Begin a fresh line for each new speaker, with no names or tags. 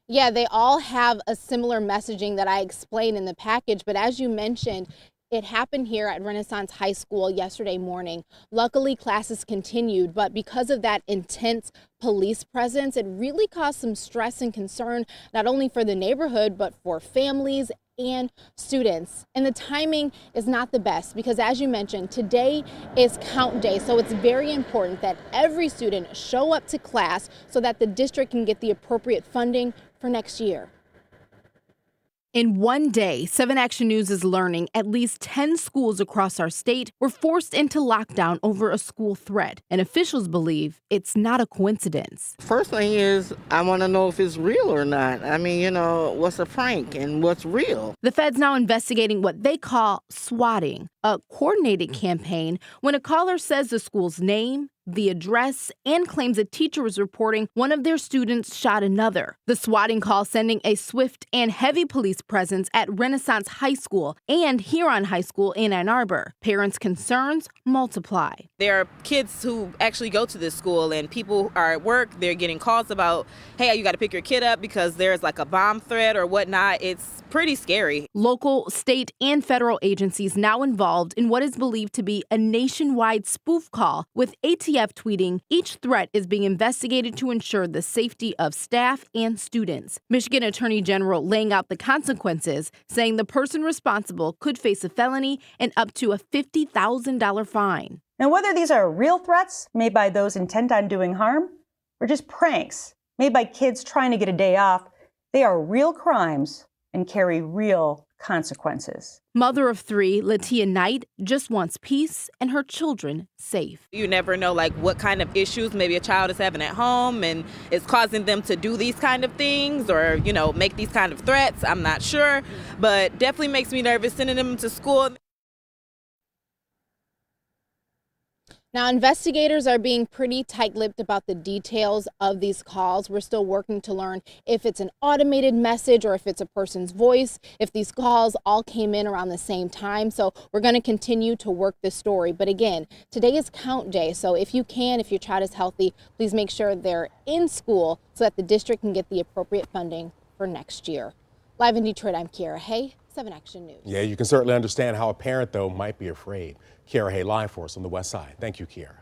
Yeah, they all have a similar messaging that I explained in the package, but as you mentioned, it happened here at Renaissance High School yesterday morning. Luckily, classes continued, but because of that intense police presence, it really caused some stress and concern, not only for the neighborhood, but for families and students. And the timing is not the best because, as you mentioned, today is count day. So it's very important that every student show up to class so that the district can get the appropriate funding for next year. In one day, 7 Action News is learning at least 10 schools across our state were forced into lockdown over a school threat, and officials believe it's not a coincidence.
First thing is, I want to know if it's real or not. I mean, what's a prank and what's real?
The Fed's now investigating what they call swatting, a coordinated campaign when a caller says the school's name, the address, and claims a teacher was reporting one of their students shot another. The swatting call sending a swift and heavy police presence at Renaissance High School and Huron High School in Ann Arbor. Parents' concerns multiply.
There are kids who actually go to this school and people are at work. They're getting calls about, hey, you got to pick your kid up because there's like a bomb threat or whatnot. It's pretty scary.
Local, state, and federal agencies now involved in what is believed to be a nationwide spoof call, with ATF tweeting each threat is being investigated to ensure the safety of staff and students. Michigan Attorney General laying out the consequences, saying the person responsible could face a felony and up to a $50,000 fine.
Now, whether these are real threats made by those intent on doing harm or just pranks made by kids trying to get a day off, they are real crimes and carry real consequences.
Mother of 3, Latia Knight, just wants peace and her children safe.
You never know what kind of issues maybe a child is having at home and it's causing them to do these kind of things or, make these kind of threats. I'm not sure, but definitely makes me nervous sending them to school.
Now, investigators are being pretty tight-lipped about the details of these calls. We're still working to learn if it's an automated message or if it's a person's voice, if these calls all came in around the same time. So we're going to continue to work this story. But again, today is count day. So if your child is healthy, please make sure they're in school so that the district can get the appropriate funding for next year. Live in Detroit, I'm Kiara Hay, 7 Action News.
Yeah, you can certainly understand how a parent, though, might be afraid. Kiara Hay live for us on the West Side. Thank you, Kiara.